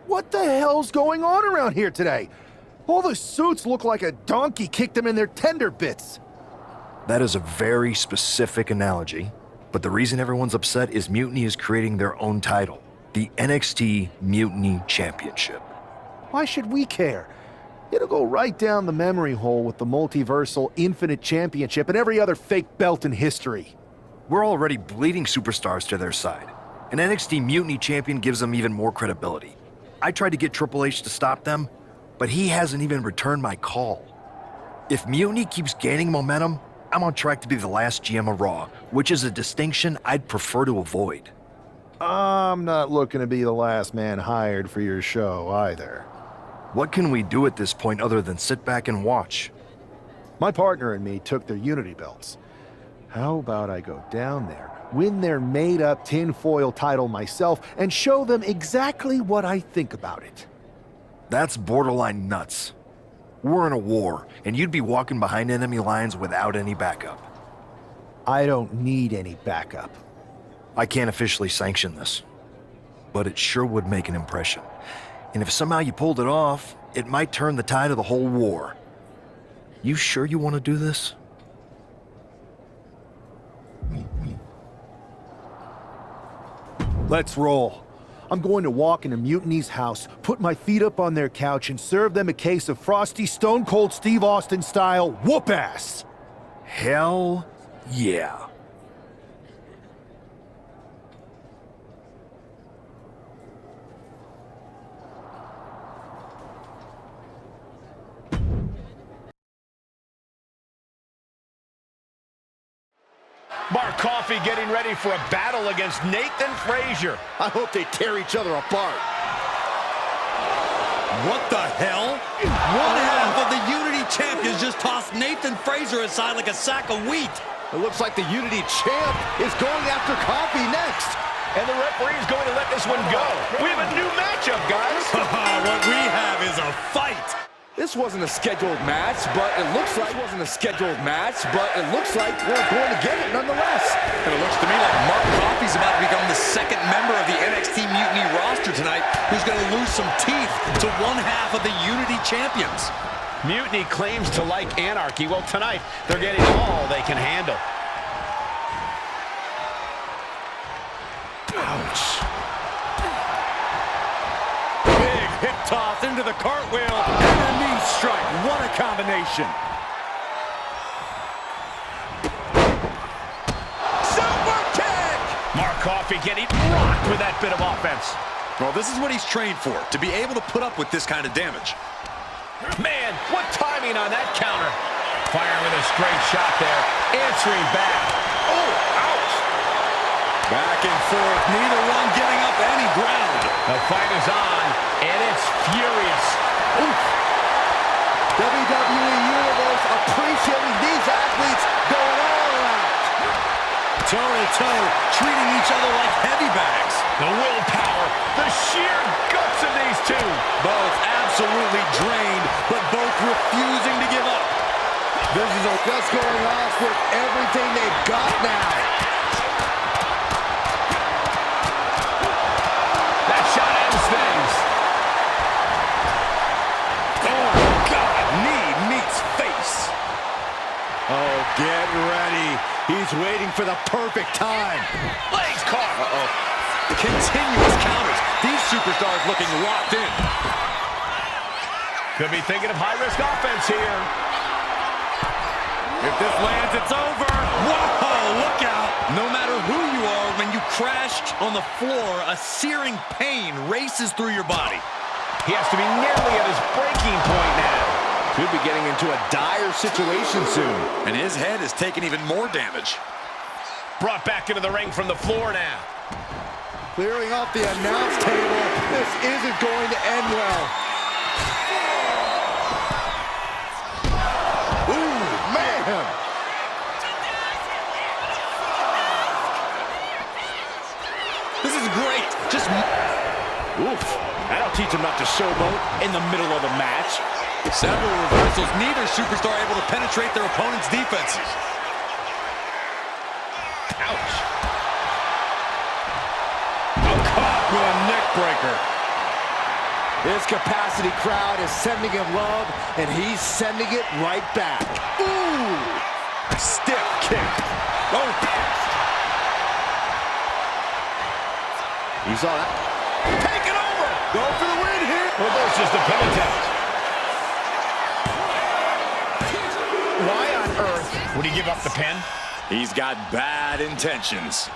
What the hell's going on around here today? All the suits look like a donkey kicked them in their tender bits. That is a very specific analogy, but the reason everyone's upset is Mutiny is creating their own title, the NXT Mutiny Championship. Why should we care? It'll go right down the memory hole with the multiversal Infinite Championship and every other fake belt in history. We're already bleeding superstars to their side. An NXT Mutiny champion gives them even more credibility. I tried to get Triple H to stop them, but he hasn't even returned my call. If Mutiny keeps gaining momentum, I'm on track to be the last GM of Raw, which is a distinction I'd prefer to avoid. I'm not looking to be the last man hired for your show either. What can we do at this point other than sit back and watch? My partner and me took their Unity belts. How about I go down there, win their made-up tinfoil title myself, and show them exactly what I think about it? That's borderline nuts. We're in a war, and you'd be walking behind enemy lines without any backup. I don't need any backup. I can't officially sanction this, but it sure would make an impression. And if somehow you pulled it off, it might turn the tide of the whole war. You sure you want to do this? Let's roll. I'm going to walk into Mutiny's house, put my feet up on their couch, and serve them a case of frosty Stone Cold Steve Austin style whoop-ass. Hell yeah. Mark Coffey getting ready for a battle against Nathan Frazier. I hope they tear each other apart. What the hell? One half of the Unity champions just tossed Nathan Frazier aside like a sack of wheat. It looks like the Unity champ is going after Coffey next. And the referee is going to let this one go. We have a new matchup, guys. What we have is a fight. This wasn't a scheduled match, but it looks like we're going to get it nonetheless. And it looks to me like Mark Coffey's about to become the second member of the NXT Mutiny roster tonight who's going to lose some teeth to one half of the Unity champions. Mutiny claims to like anarchy. Well, tonight, they're getting all they can handle. Ouch. Big hip toss into the cartwheel and a knee strike. What a combination. Super kick! Mark Coffey getting rocked with that bit of offense. Well, this is what he's trained for, to be able to put up with this kind of damage. Man, what timing on that counter. Firing with a straight shot there. Answering back. Oh, ouch. Back and forth, neither one giving up any ground. The fight is on, and it's furious. Oof. WWE Universe appreciating these athletes going all out. Toe-to-toe, treating each other like heavy bags. The willpower, the sheer guts of these two. Both absolutely drained, but both refusing to give up. This is just going off with everything they've got now. That shot ends things. Oh, God, knee meets face. Oh, get ready. He's waiting for the perfect time. Legs caught. Uh-oh. Continuous counters. These superstars looking locked in. Could be thinking of high-risk offense here. If this lands, it's over. Whoa, look out. No matter who you are, when you crashed on the floor, a searing pain races through your body. He has to be nearly at his breaking point now. Could be getting into a dire situation soon. And his head is taking even more damage. Brought back into the ring from the floor now. Clearing off the announce table. This isn't going to end well. Ooh, man! This is great. Just... Oof. That'll teach him not to showboat in the middle of the match. Several reversals. Neither superstar able to penetrate their opponent's defenses. Ouch. Caught with a neck breaker. This capacity crowd is sending him love, and he's sending it right back. Ooh! Stiff kick. Oh! You saw that? Take it over! Go for the win here! Reverses the pin attempt. Why on earth would he give up the pin? He's got bad intentions.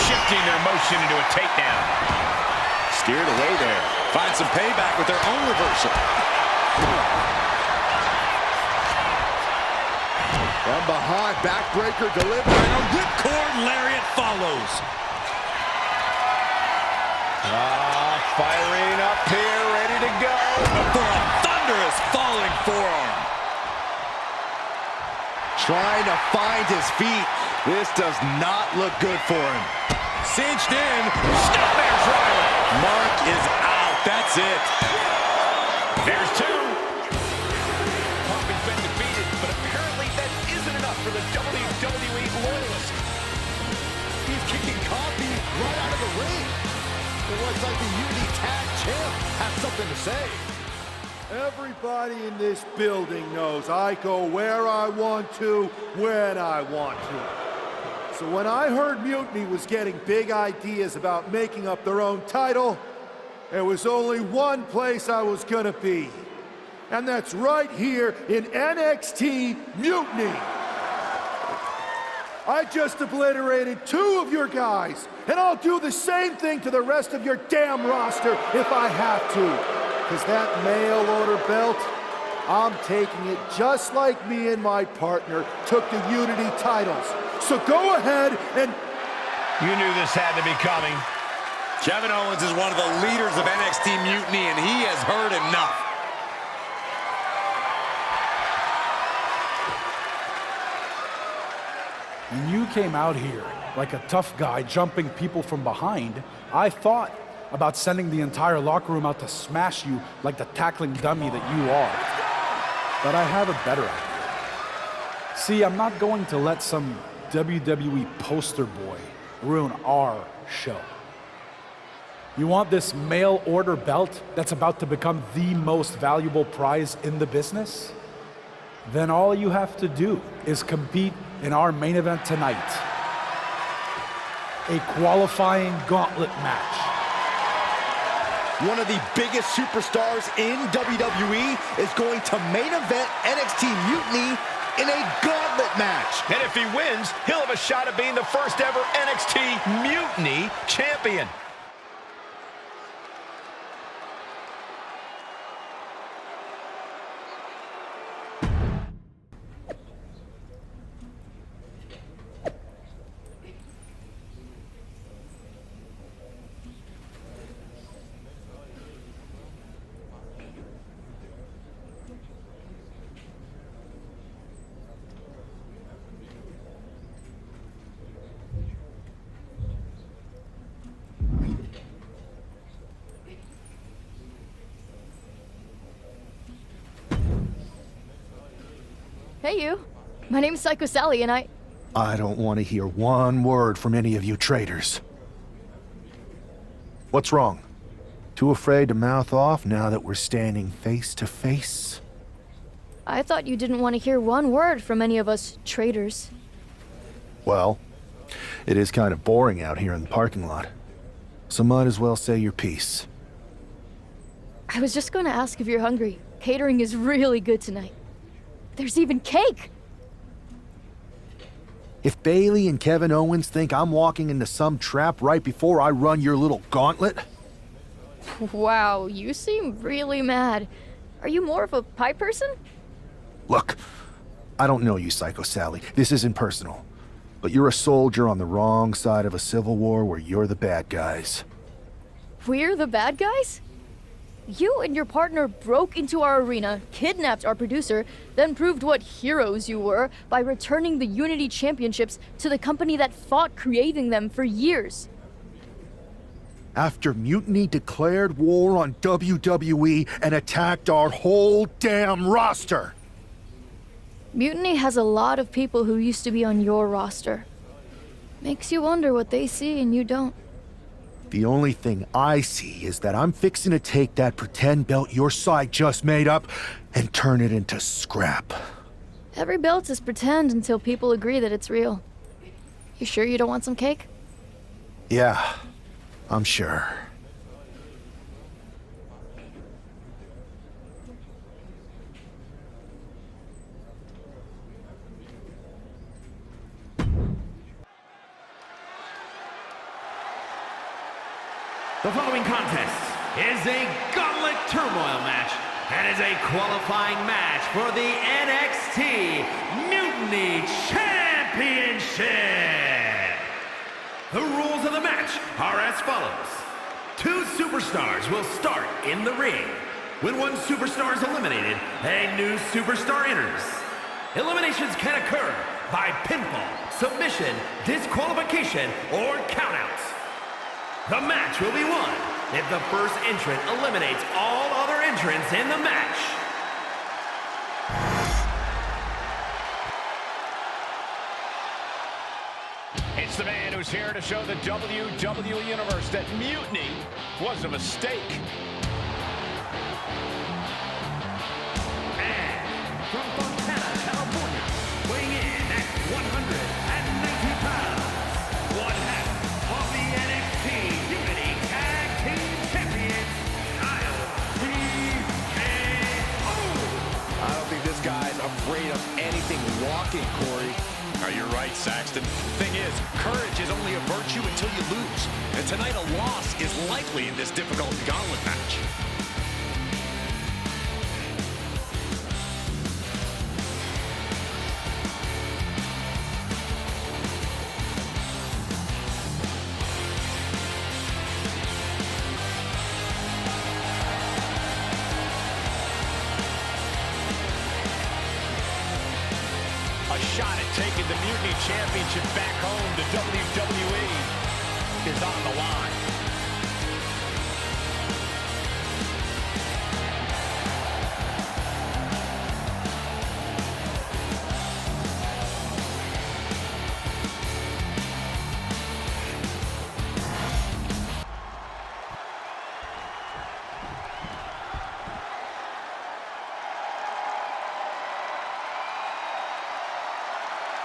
Shifting their motion into a takedown. Steered away there. Find some payback with their own reversal. From behind, backbreaker delivered. And a ripcord lariat follows. Firing up here, ready to go. For a thunderous falling forearm. Trying to find his feet. This does not look good for him. Cinched in. Snapmare driver. Mark is out. That's it. There's two. Coffey's been defeated, but apparently that isn't enough for the WWE loyalist. He's kicking Coffey right out of the ring. It looks like the Unity Tag Champ has something to say. Everybody in this building knows I go where I want to, when I want to. So when I heard Mutiny was getting big ideas about making up their own title, there was only one place I was gonna be. And that's right here in NXT Mutiny. I just obliterated 2 of your guys, and I'll do the same thing to the rest of your damn roster if I have to. Because that mail order belt, I'm taking it just like me and my partner took the Unity titles. So go ahead and... You knew this had to be coming. Kevin Owens is one of the leaders of NXT Mutiny, and he has heard enough. When you came out here like a tough guy jumping people from behind, I thought about sending the entire locker room out to smash you like the tackling dummy that you are. But I have a better idea. See, I'm not going to let some WWE poster boy ruin our show. You want this mail order belt that's about to become the most valuable prize in the business? Then all you have to do is compete in our main event tonight. A qualifying gauntlet match. One of the biggest superstars in WWE is going to main event NXT Mutiny in a gauntlet match. And if he wins, he'll have a shot at being the first ever NXT Mutiny champion. Hey, you. My name's Psycho Sally, and I don't want to hear one word from any of you traitors. What's wrong? Too afraid to mouth off now that we're standing face to face? I thought you didn't want to hear one word from any of us traitors. Well, it is kind of boring out here in the parking lot. So might as well say your piece. I was just going to ask if you're hungry. Catering is really good tonight. There's even cake! If Bailey and Kevin Owens think I'm walking into some trap right before I run your little gauntlet... Wow, you seem really mad. Are you more of a pie person? Look, I don't know you, Psycho Sally. This isn't personal. But you're a soldier on the wrong side of a civil war where you're the bad guys. We're the bad guys? You and your partner broke into our arena, kidnapped our producer, then proved what heroes you were by returning the Unity Championships to the company that fought creating them for years. After Mutiny declared war on WWE and attacked our whole damn roster. Mutiny has a lot of people who used to be on your roster. Makes you wonder what they see and you don't. The only thing I see is that I'm fixing to take that pretend belt your side just made up and turn it into scrap. Every belt is pretend until people agree that it's real. You sure you don't want some cake? Yeah, I'm sure. The following contest is a gauntlet turmoil match and is a qualifying match for the NXT Mutiny Championship. The rules of the match are as follows. 2 superstars will start in the ring. When one superstar is eliminated, a new superstar enters. Eliminations can occur by pinfall, submission, disqualification, or countouts. The match will be won if the first entrant eliminates all other entrants in the match. It's the man who's here to show the WWE Universe that mutiny was a mistake. And from Fontana, California, weighing in at 190 pounds, one half of the NXT Unity Tag Team Champions, I don't think this guy's afraid of anything walking, Corey. You're right, Saxton. Thing is, courage is only a virtue until you lose. And tonight a loss is likely in this difficult gauntlet match. A shot at taking the Mutiny Championship back home to WWE is on the line.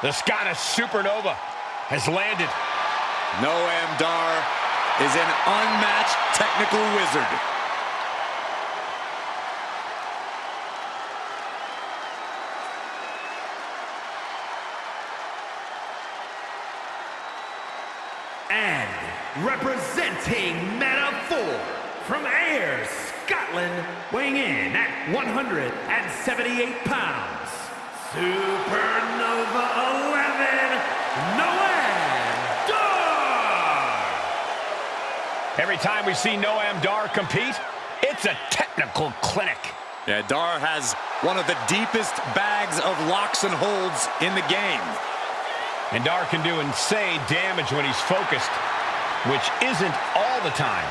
The Scottish Supernova has landed. Noam Dar is an unmatched technical wizard. And representing Meta-4 from Ayr, Scotland, weighing in at 178 pounds, Supernova 11, Noam Dar! Every time we see Noam Dar compete, it's a technical clinic. Yeah, Dar has one of the deepest bags of locks and holds in the game. And Dar can do insane damage when he's focused, which isn't all the time.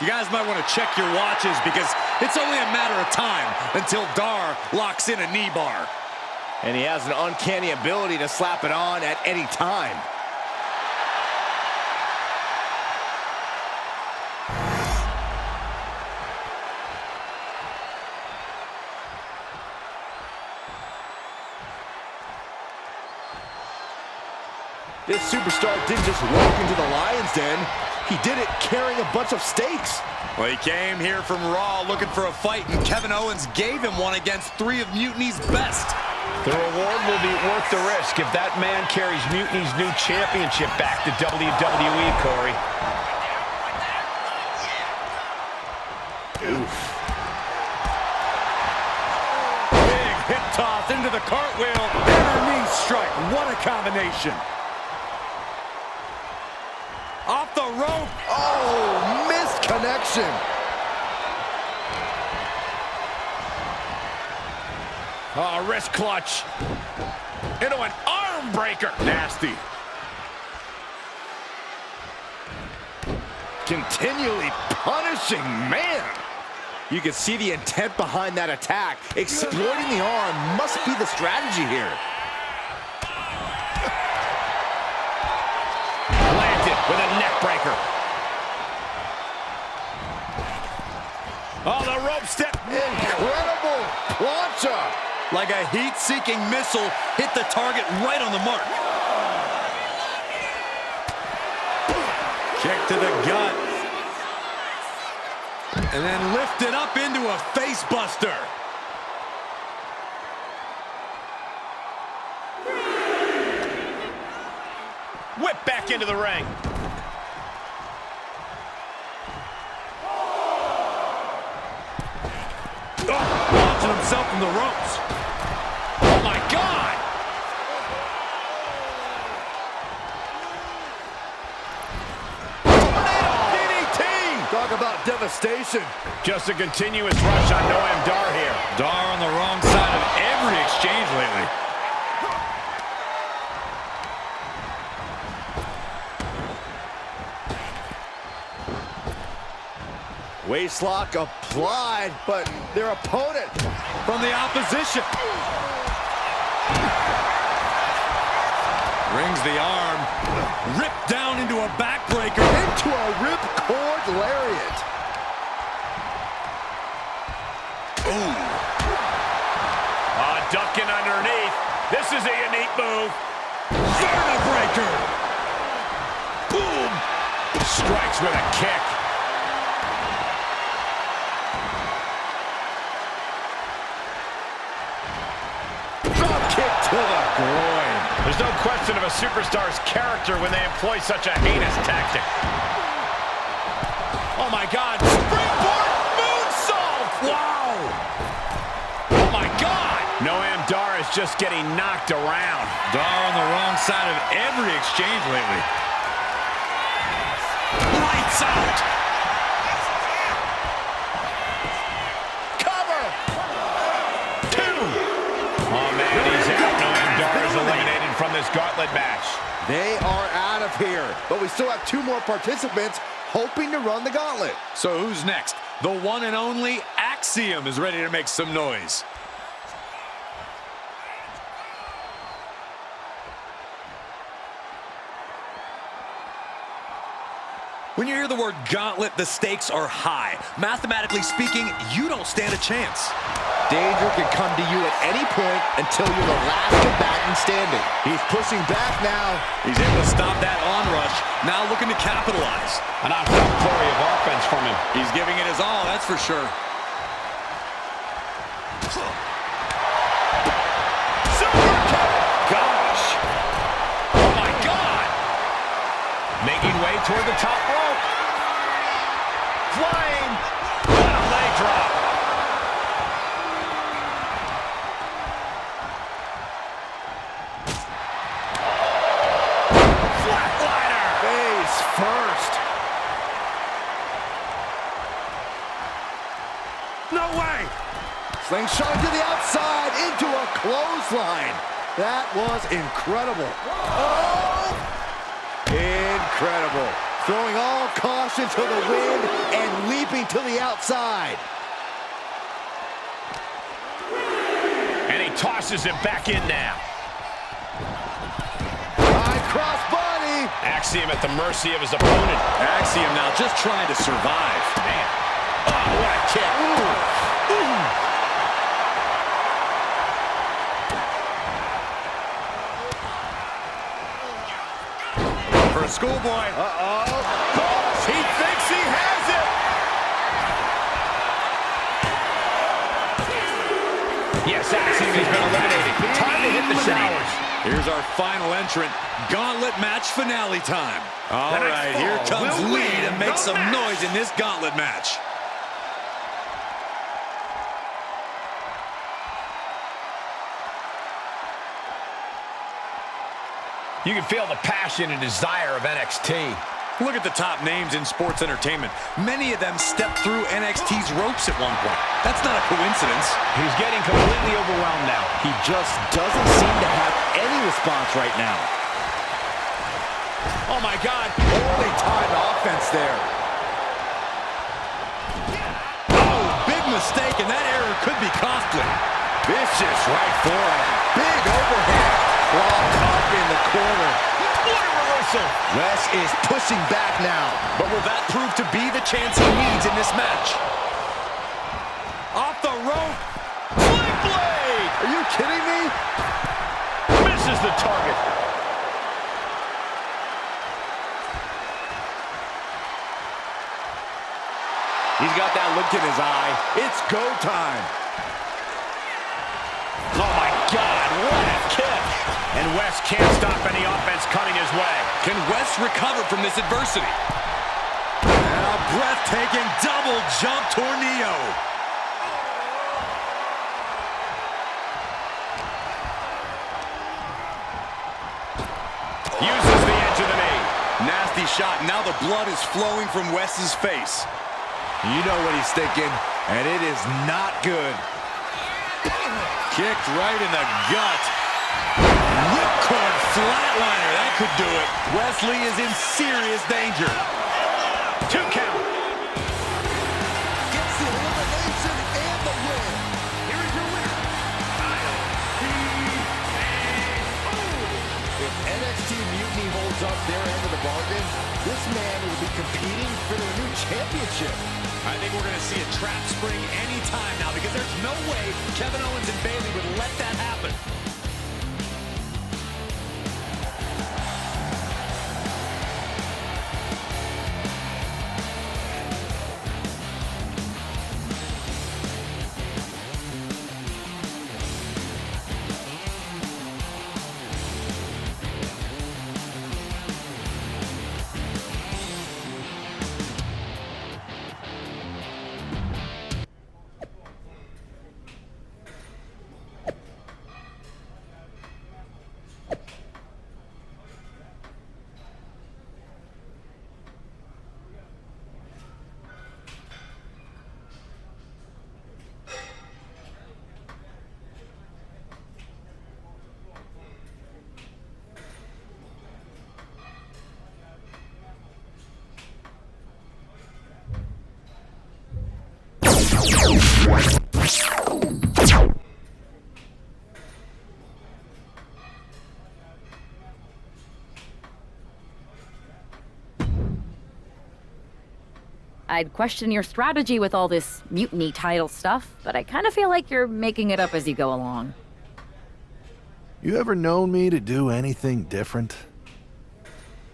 You guys might want to check your watches because it's only a matter of time until Dar locks in a knee bar. And he has an uncanny ability to slap it on at any time. This superstar didn't just walk into the Lion's Den. He did it carrying a bunch of stakes. Well, he came here from Raw looking for a fight, and Kevin Owens gave him one against 3 of Mutiny's best. The reward will be worth the risk if that man carries Mutiny's new championship back to WWE, Corey. Oof. Big hip toss into the cartwheel and a knee strike. What a combination. Off the rope. Oh, missed connection. Oh, wrist clutch. Into an arm breaker. Nasty. Continually punishing, man. You can see the intent behind that attack. Exploiting the arm must be the strategy here. Planted with a neck breaker. Oh, the rope step. Incredible plancha. Like a heat-seeking missile, hit the target right on the mark. Kick to the gut. And then lifted up into a face buster. Whip back into the ring. Launching himself from the ropes. Oh my God! Talk about devastation. Just a continuous rush on Noam Dar here. Dar on the wrong side of every exchange lately. Waistlock applied, but their opponent From the opposition. Rings the arm. Ripped down into a backbreaker. into a ripcord lariat. Ducking underneath. This is a unique move. Vertebreaker. Boom! Strikes with a kick. Drop kick to the groin. There's no question of a superstar's character when they employ such a heinous tactic. Oh my God! Springboard moonsault! Wow! Oh my God! Noam Dar is just getting knocked around. Dar on the wrong side of every exchange lately. Lights out! Cover! Two! Oh man, he's out. Noam Dar is eliminated from this gauntlet match. They are out of here, but we still have two more participants hoping to run the gauntlet. So who's next? The one and only Axiom is ready to make some noise. When you hear the word gauntlet, the stakes are high. Mathematically speaking, you don't stand a chance. Danger can come to you at any point until you're the last combatant standing. He's pushing back now. He's able to stop that onrush, now looking to capitalize. An on-top flurry of offense from him. He's giving it his all, that's for sure. Super kick! Gosh! Oh my God! Making way toward the top rope. Flying! What a leg drop! Flatliner! Face first. No way! Slingshot to the outside into a clothesline. That was incredible. Oh! Incredible. Throwing all caution to the wind and leaping to the outside. And he tosses him back in now. High cross body. Axiom at the mercy of his opponent. Axiom now just trying to survive. Man. Oh, what a kick. Ooh. Ooh. For a schoolboy. Uh-oh. He thinks he has it. Yes, Axiom has been eliminated. Time to hit the showers. Here's our final entrant. Gauntlet match finale time. All right, here comes Lee to make some noise in this gauntlet match. You can feel the passion and desire of NXT. Look at the top names in sports entertainment. Many of them stepped through NXT's ropes at one point. That's not a coincidence. He's getting completely overwhelmed now. He just doesn't seem to have any response right now. Oh my God. Poorly timed offense there. Oh, big mistake, and that error could be costly. Vicious right forearm. Big overhand. Propped up in the corner. What a reversal! Wes is pushing back now. But will that prove to be the chance he needs in this match? Off the rope. Sling blade! Are you kidding me? Misses the target. He's got that look in his eye. It's go time. Oh my God, what a kick. And Wes can't stop any offense coming his way. Can Wes recover from this adversity? Now breathtaking double jump tornado. Uses the edge of the knee. Nasty shot. Now the blood is flowing from Wes's face. You know what he's thinking, and it is not good. Kicked right in the gut. Whipcord flatliner. That could do it. Wesley is in serious danger. 2 count. Gets the elimination and the win. Here is your winner. If NXT Mutiny holds up their end of the bargain, this man will be competing for their new championship. I think we're going to see a trap spring anytime now because there's no way Kevin Owens and Bayley would let that happen. I'd question your strategy with all this mutiny title stuff, but I kind of feel like you're making it up as you go along. You ever known me to do anything different?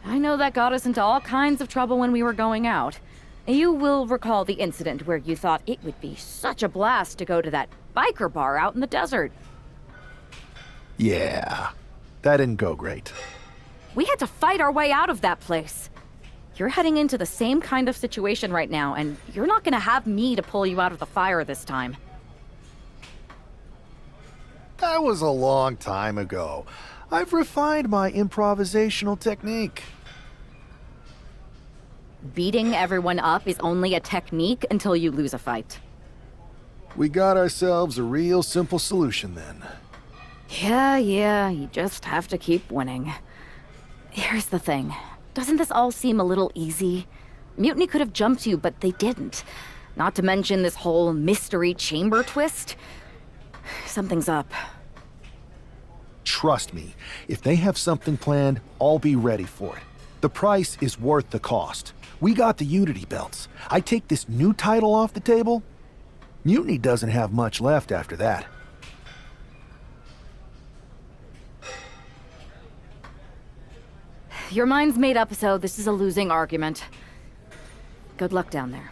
I know that got us into all kinds of trouble when we were going out. You will recall the incident where you thought it would be such a blast to go to that biker bar out in the desert. Yeah, that didn't go great. We had to fight our way out of that place. You're heading into the same kind of situation right now, and you're not gonna have me to pull you out of the fire this time. That was a long time ago. I've refined my improvisational technique. Beating everyone up is only a technique until you lose a fight. We got ourselves a real simple solution then. Yeah, you just have to keep winning. Here's the thing. Doesn't this all seem a little easy? Mutiny could have jumped you, but they didn't. Not to mention this whole mystery chamber twist. Something's up. Trust me, if they have something planned, I'll be ready for it. The price is worth the cost. We got the Unity belts. I take this new title off the table, Mutiny doesn't have much left after that. Your mind's made up, so this is a losing argument. Good luck down there.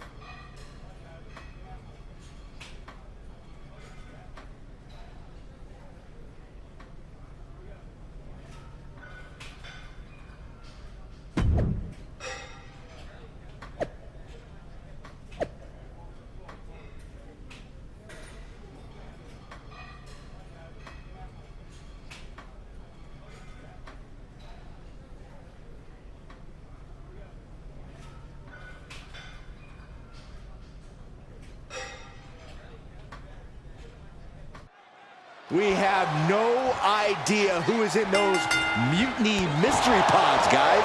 We have no idea who is in those Mutiny mystery pods, guys.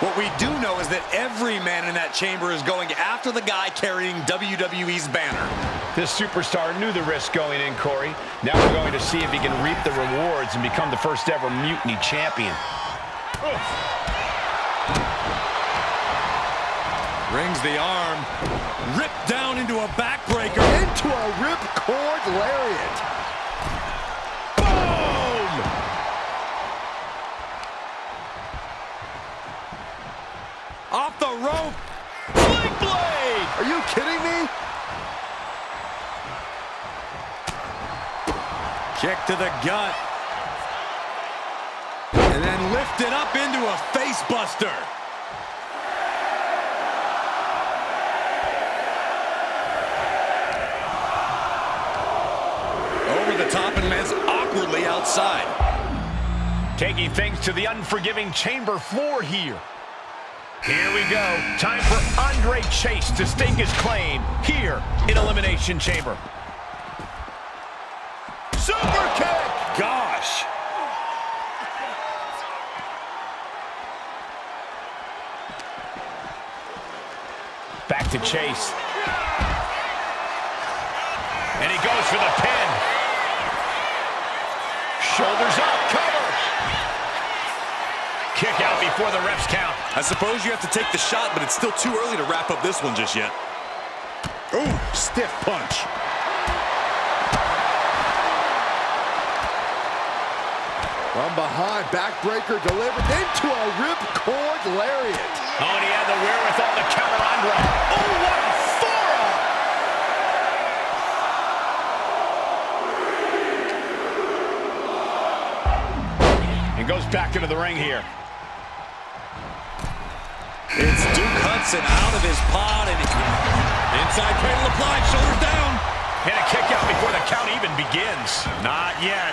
What we do know is that every man in that chamber is going after the guy carrying WWE's banner. This superstar knew the risk going in, Corey. Now we're going to see if he can reap the rewards and become the first ever Mutiny champion. Rings the arm. Ripped down into a backbreaker. Into a ripcord lariat. Boom! Off the rope. Sling blade! Are you kidding me? Kick to the gut. And then lifted up into a face buster. Over the top and lands awkwardly outside. Taking things to the unforgiving chamber floor here. Here we go. Time for Andre Chase to stake his claim here in Elimination Chamber. Super kick! Gosh! Back to Chase. And he goes for the pin. Shoulders up, cover. Kick out before the refs count. I suppose you have to take the shot, but it's still too early to wrap up this one just yet. Ooh, stiff punch. From behind, backbreaker delivered into a ripcord lariat. Oh, and he had the wherewithal to counter Andre. Oh, what a forearm! And goes back into the ring here. It's Duke Hudson out of his pod, and inside cradle applied, shoulders down. And a kick out before the count even begins. Not yet.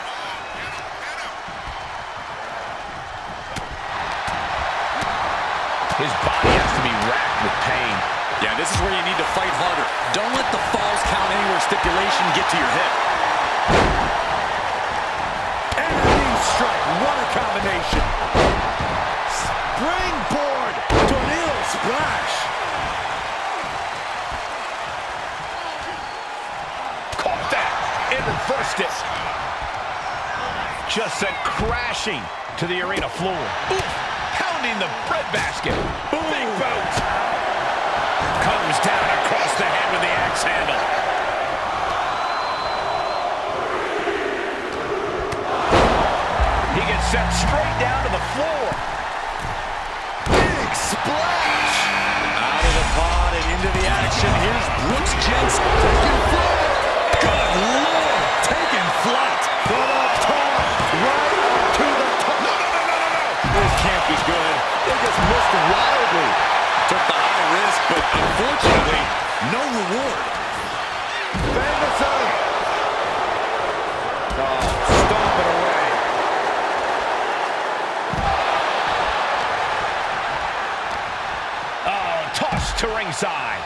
His body has to be racked with pain. Yeah, this is where you need to fight harder. Don't let the falls count anywhere stipulation get to your hip. And a knee strike, what a combination. Springboard, tornado splash. Caught that and reversed it. Just sent crashing to the arena floor. Oof. Pounding the breadbasket. Big boot. Comes down across the head with the axe handle. He gets sent straight down to the floor. Big splash. Out of the pod and into the action. Here's Brooks Jensen. Taking flight. Good Lord. Taking flight. From up top, right up to the top. No. This can't be good. They just missed wildly. Took the high risk, but unfortunately, no reward. Famously. Oh, stomping away. Oh, tossed to ringside.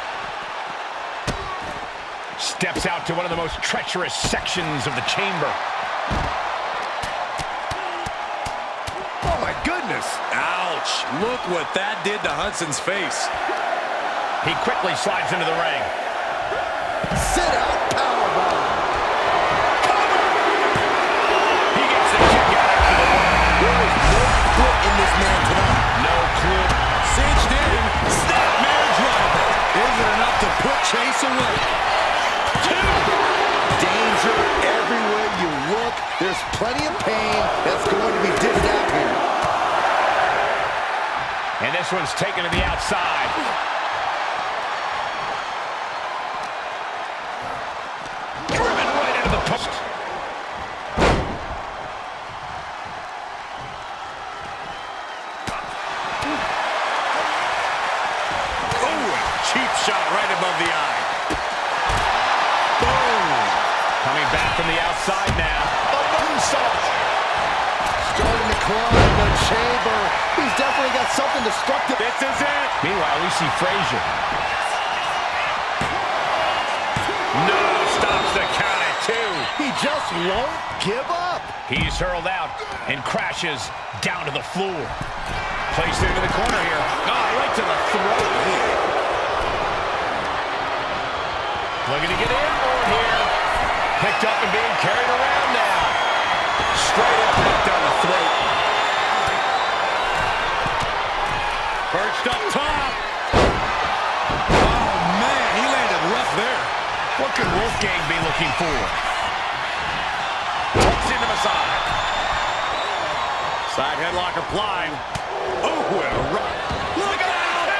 Steps out to one of the most treacherous sections of the chamber. Oh, my goodness. Ouch. Look what that did to Hudson's face. He quickly slides into the ring. Sit out powerbomb. He gets the kick out after the one. There is no foot in this man tonight. No clue. Cinched in. Snapmare driver. Isn't enough to put Chase away. Danger everywhere you look. There's plenty of pain that's going to be dished out here. And this one's taken to the outside. Driven right into the post. Oh, cheap shot right above the eye. Coming back from the outside now. A moonsault. Starting to climb the chamber. He's definitely got something destructive. This is it. Meanwhile, we see Frazier. No, stops the count at 2. He just won't give up. He's hurled out and crashes down to the floor. Placed into the corner here. Oh, right to the throat. Looking to get in more here. Picked up and being carried around now. Straight up right down the throat. Perched up top. Oh, man, he landed rough there. What could Wolfgang be looking for? Takes into the side. Side headlock applied. Oh, what a run. Look out!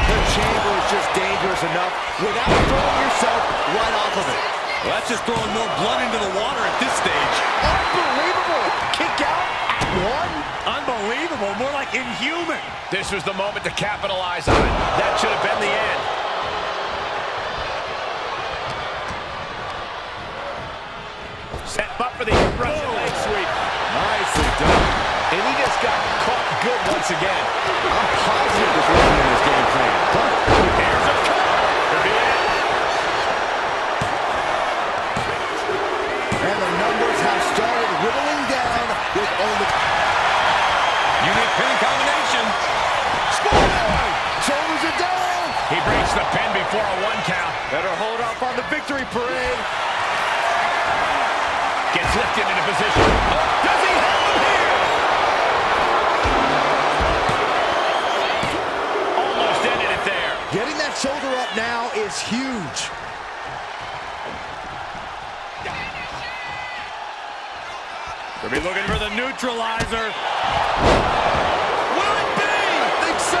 The chamber is just dangerous enough without throwing yourself right off of it. Well, that's just throwing more blood into the water at this stage. Unbelievable! Kick out at one? Unbelievable, more like inhuman. This was the moment to capitalize on. That should have been the end. Set up for the Russian leg sweep. Nicely done. And he just got caught good once again. I'm positive there's nothing in this game plan. But Here's a cover. Could be it. and the numbers have started whittling down with only... Unique pin combination. Shoulders are down. He breaks the pin before a 1 count. Better hold off on the victory parade. Gets lifted into position. Oh, does he have him here? Almost ended it there. Getting that shoulder up now is huge. Could be looking for the neutralizer. Will it be? I think so.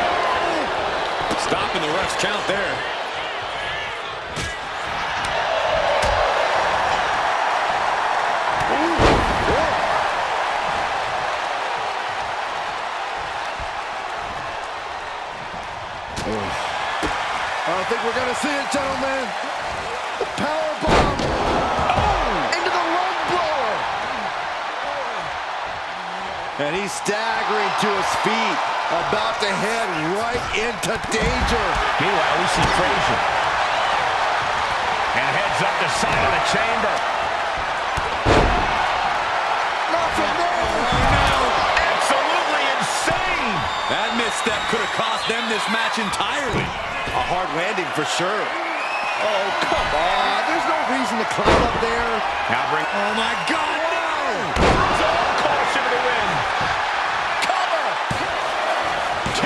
Stopping the ref's count there. I don't think we're going to see it, gentlemen. The power bomb. Oh! Into the lung blower. And he's staggering to his feet, about to head right into danger. Meanwhile, we see Frazier. And heads up the side of the chamber. Not from there. Absolutely insane. That misstep could have cost them this match entirely. A hard landing for sure. Oh, come on. There's no reason to climb up there. Now bring... Oh, my God, no! Caution to the win. Cover. 2.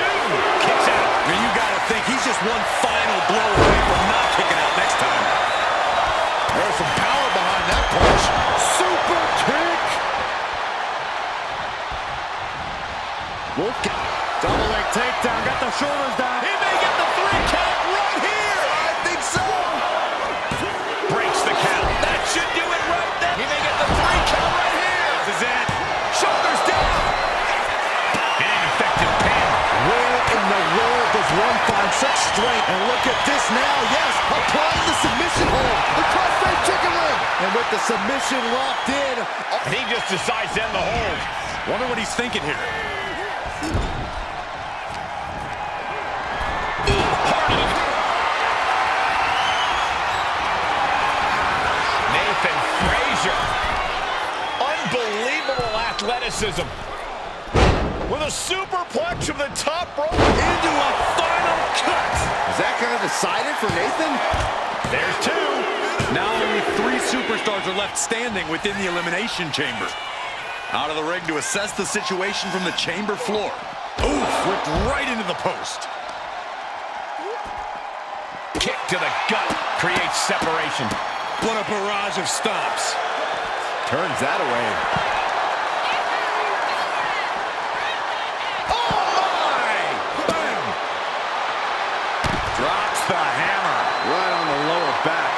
Kicks out. I mean, you got to think he's just one final blow away from not kicking out next time. There's some power behind that punch. Super kick. Wolfgang. Double leg takedown, got the shoulders down. He may get the 3 count right here. I think so. Breaks the count. That should do it right there. He may get the 3 count right here. This is it. Shoulders down. An ineffective pin. Where in the world does one find such strength? And look at this now. Yes, applying the submission hold. The crossface chicken wing. And with the submission locked in. And he just decides to end the hold. Wonder what he's thinking here. Nathan Frazier. Unbelievable athleticism. With a superplex from the top rope into a final cut. Is that kind of decided for Nathan? There's 2. Now only 3 superstars are left standing within the Elimination Chamber. Out of the ring to assess the situation from the chamber floor. Oof, whipped right into the post. Kick to the gut creates separation. What a barrage of stomps. Turns that away. Oh my! Bam! Drops the hammer. Right on the lower back.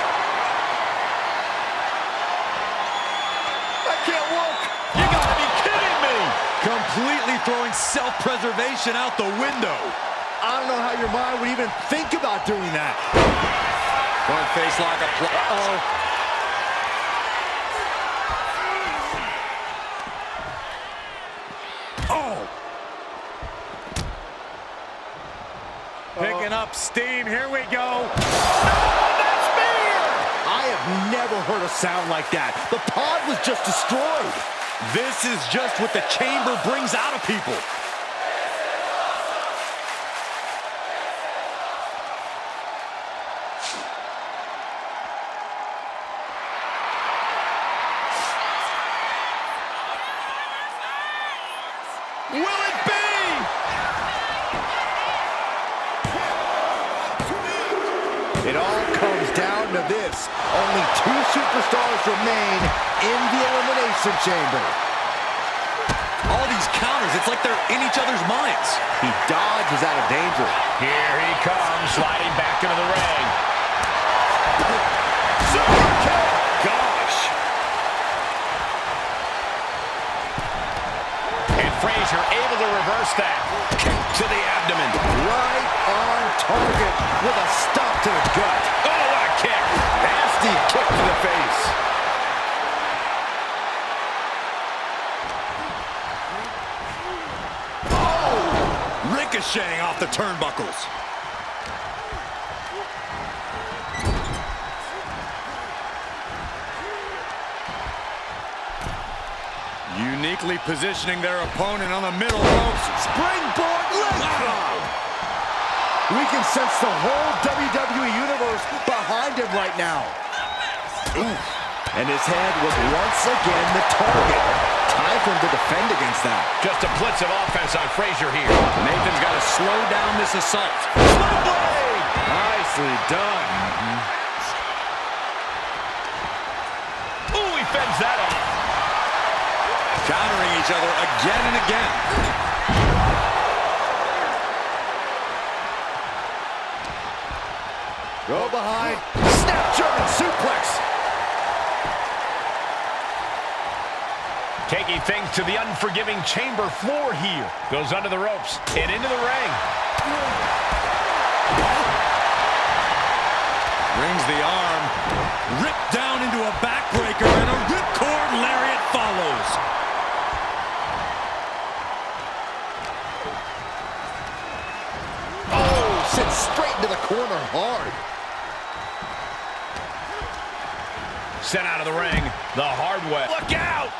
I can't look. You gotta be kidding me! Completely throwing self-preservation out the window. I don't know how your mind would even think about doing that. Front face lock applied. Uh-oh. Oh! Picking up steam. Here we go. I have never heard a sound like that. The pod was just destroyed. This is just what the chamber brings out of people. It all comes down to this. Only 2 superstars remain in the Elimination Chamber. All these counters, it's like they're in each other's minds. He dodges out of danger. Here he comes, sliding back into the ring. Super kick! Gosh. And Frazier able to reverse that. Kick to the abdomen. Right on target with a stop to the gut. Oh, what a kick. Nasty kick to the face. Ricocheting off the turnbuckles. Uniquely positioning their opponent on the middle ropes. Springboard leg drop. We can sense the whole WWE Universe behind him right now. Ooh. And his head was once again the target. Time for him to defend against that. Just a blitz of offense on Frazier here. Nathan's got to slow down this assault. Blade! Nicely done. Ooh, he fends that off. Countering each other again and again. Go behind. Snap German suplex. Taking things to the unforgiving chamber floor here. Goes under the ropes and into the ring. Brings the arm. Ripped down into a backbreaker and a ripcord lariat follows. Oh, sent straight into the corner hard. Sent out of the ring the hard way. Look out!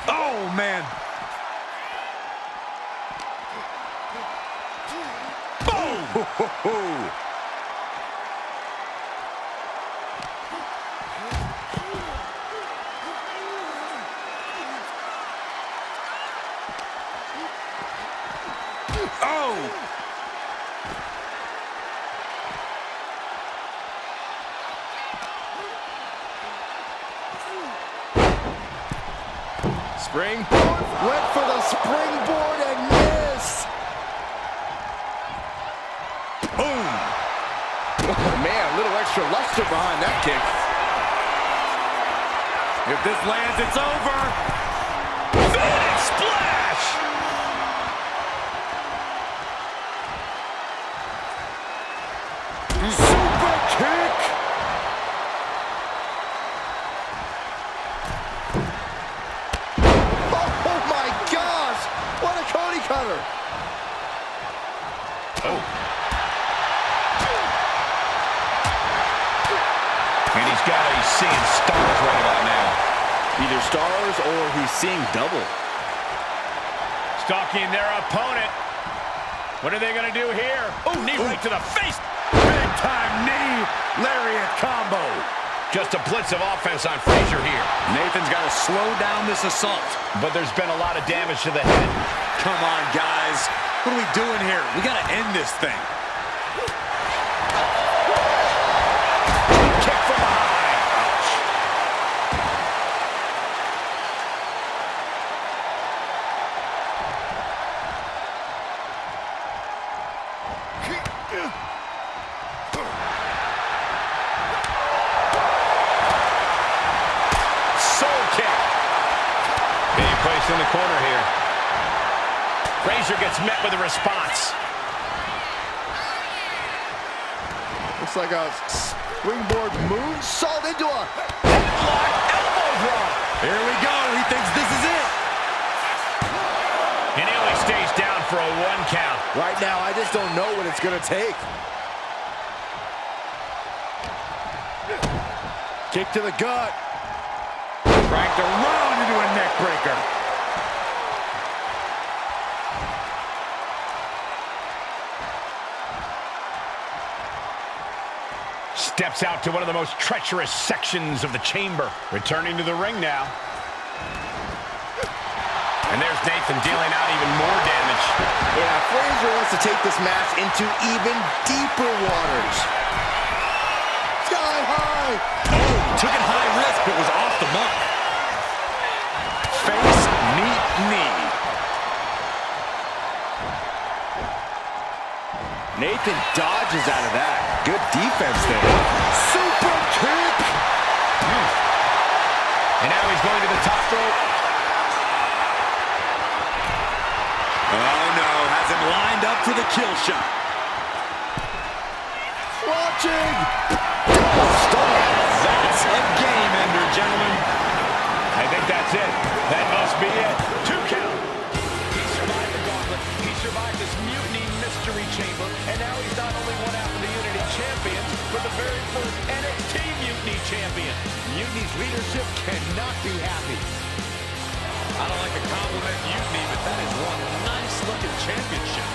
Oh, man. Boom! Oh! Springboard. Went for the springboard and missed. Boom! Oh, man, a little extra luster behind that kick. If this lands, it's over. Big splash! Super kick. Oh my gosh! What a Cody cutter! Oh. And he's got a seeing stars right about now. Either stars or he's seeing double. Stalking their opponent. What are they going to do here? Oh, knee right to the face. Big time knee. Lariat combo. Just a blitz of offense on Frazier here. Nathan's got to slow down this assault. But there's been a lot of damage to the head. Come on, guys. What are we doing here? We got to end this thing. Kick from behind. Ouch. Soul kick. Being placed in the corner here. Frazier gets met with a response. Looks like a springboard moonsault into a Headlock elbow drop. Here we go. He thinks this is it. And he only stays down for a 1 count. Right now, I just don't know what it's going to take. Kick to the gut. Cranked around into a neck breaker. steps out to one of the most treacherous sections of the chamber. Returning to the ring now. And there's Nathan dealing out even more damage. Yeah, Frazier wants to take this match into even deeper waters. Sky high! Oh, took it high risk, but was off the mark. Face, meet, knee. Nathan dodges out of that. Good defense there. Super kick! And now he's going to the top rope. Oh no, has him lined up for the kill shot. Watching! That's a game ender, gentlemen. I think that's it. That must be it. 2 count. He survived the gauntlet. He survived this mutiny mystery chamber. And now he's not only one half of the Unity champions, but the very first NXT Mutiny champion. Mutiny's leadership cannot be happy. I don't like to compliment Mutiny, but that is one nice-looking championship.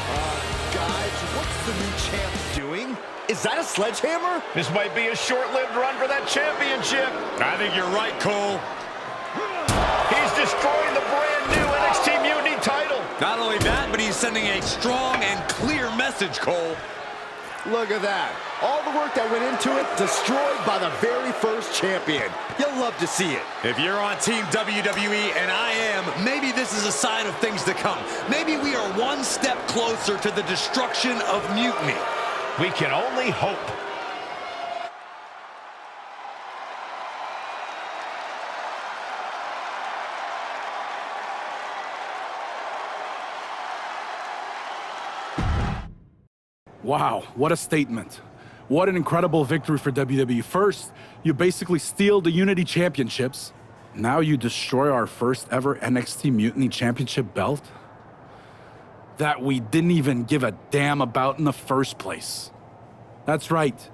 Guys, what's the new champ doing? Is that a sledgehammer? This might be a short-lived run for that championship. I think you're right, Cole. He's destroying the brand-new NXT Mutiny title. Not only that, but he's sending a strong and clear message, Cole. Look at that. All the work that went into it, destroyed by the very first champion. You'll love to see it. If you're on Team WWE, and I am, maybe this is a sign of things to come. Maybe we are one step closer to the destruction of Mutiny. We can only hope. Wow, what a statement. What an incredible victory for WWE. First, you basically steal the Unity Championships. Now you destroy our first ever NXT Mutiny Championship belt that we didn't even give a damn about in the first place. That's right.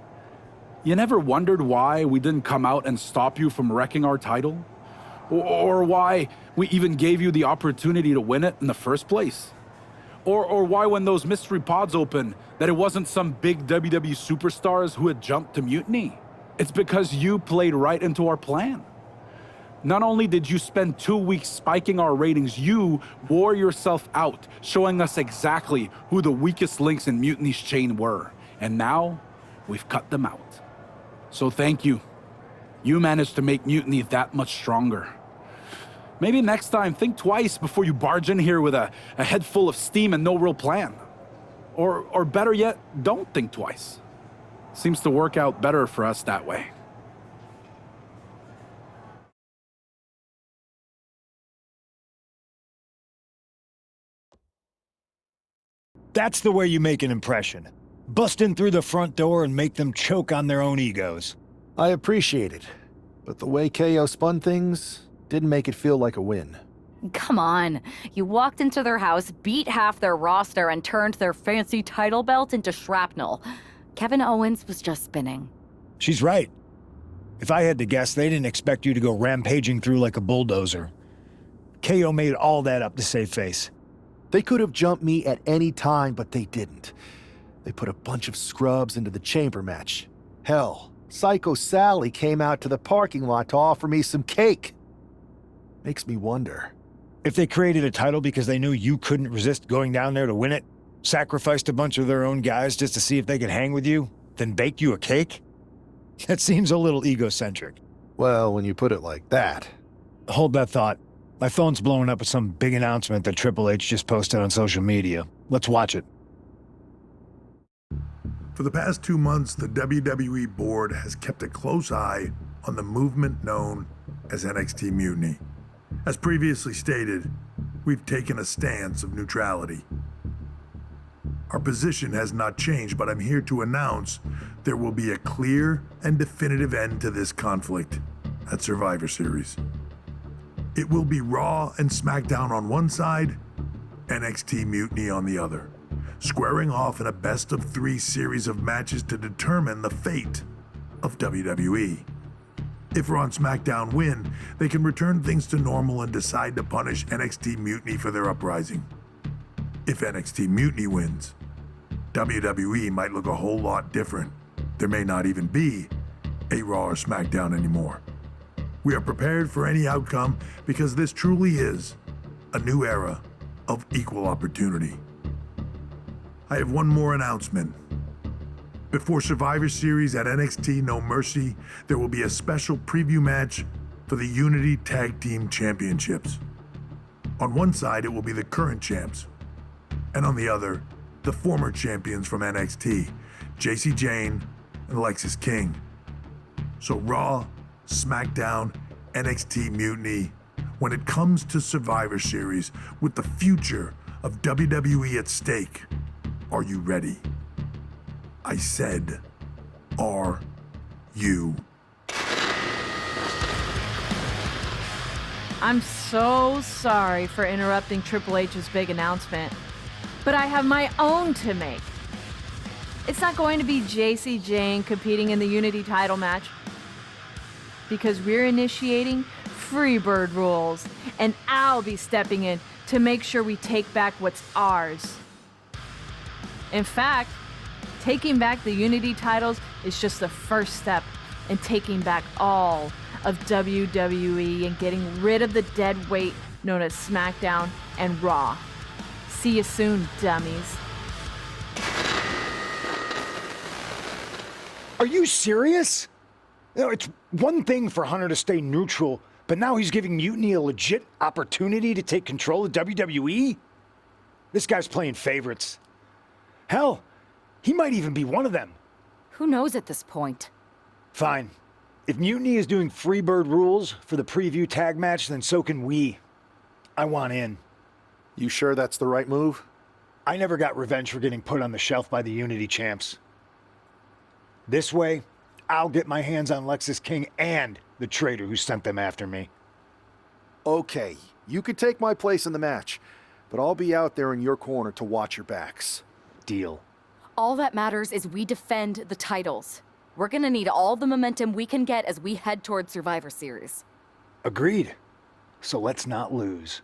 You never wondered why we didn't come out and stop you from wrecking our title? Or why we even gave you the opportunity to win it in the first place? Or why when those mystery pods opened, that it wasn't some big WWE superstars who had jumped to Mutiny? It's because you played right into our plan. Not only did you spend 2 weeks spiking our ratings, you wore yourself out, showing us exactly who the weakest links in Mutiny's chain were. And now, we've cut them out. So thank you. You managed to make Mutiny that much stronger. Maybe next time, think twice before you barge in here with a head full of steam and no real plan. Or better yet, don't think twice. Seems to work out better for us that way. That's the way you make an impression. Bust in through the front door and make them choke on their own egos. I appreciate it, but the way KO spun things didn't make it feel like a win. Come on. You walked into their house, beat half their roster, and turned their fancy title belt into shrapnel. Kevin Owens was just spinning. She's right. If I had to guess, they didn't expect you to go rampaging through like a bulldozer. KO made all that up to save face. They could have jumped me at any time, but they didn't. They put a bunch of scrubs into the chamber match. Hell, Psycho Sally came out to the parking lot to offer me some cake. Makes me wonder. If they created a title because they knew you couldn't resist going down there to win it, sacrificed a bunch of their own guys just to see if they could hang with you, then baked you a cake? That seems a little egocentric. Well, when you put it like that. Hold that thought. My phone's blowing up with some big announcement that Triple H just posted on social media. Let's watch it. For the past 2 months, the WWE board has kept a close eye on the movement known as NXT Mutiny. As previously stated, we've taken a stance of neutrality. Our position has not changed, but I'm here to announce there will be a clear and definitive end to this conflict at Survivor Series. It will be Raw and SmackDown on one side, NXT Mutiny on the other, squaring off in a best-of-3 series of matches to determine the fate of WWE. If Raw and SmackDown win, they can return things to normal and decide to punish NXT Mutiny for their uprising. If NXT Mutiny wins, WWE might look a whole lot different. There may not even be a Raw or SmackDown anymore. We are prepared for any outcome because this truly is a new era of equal opportunity. I have one more announcement. Before Survivor Series at NXT No Mercy, there will be a special preview match for the Unity Tag Team Championships. On one side, it will be the current champs, and on the other, the former champions from NXT, Jacy Jayne and Lexis King. So Raw, SmackDown, NXT Mutiny, when it comes to Survivor Series with the future of WWE at stake, are you ready? I said, are you? I'm so sorry for interrupting Triple H's big announcement, but I have my own to make. It's not going to be Jacy Jayne competing in the Unity title match, because we're initiating Freebird rules, and I'll be stepping in to make sure we take back what's ours. In fact, taking back the Unity titles is just the first step in taking back all of WWE and getting rid of the dead weight known as SmackDown and Raw. See you soon, dummies. Are you serious? You know, it's one thing for Hunter to stay neutral, but now he's giving Mutiny a legit opportunity to take control of WWE? This guy's playing favorites. Hell, he might even be one of them. Who knows at this point? Fine. If Mutiny is doing Freebird rules for the preview tag match, then so can we. I want in. You sure that's the right move? I never got revenge for getting put on the shelf by the Unity champs. This way, I'll get my hands on Lexis King and the traitor who sent them after me. Okay, you could take my place in the match, but I'll be out there in your corner to watch your backs. Deal. All that matters is we defend the titles. We're gonna need all the momentum we can get as we head toward Survivor Series. Agreed. So let's not lose.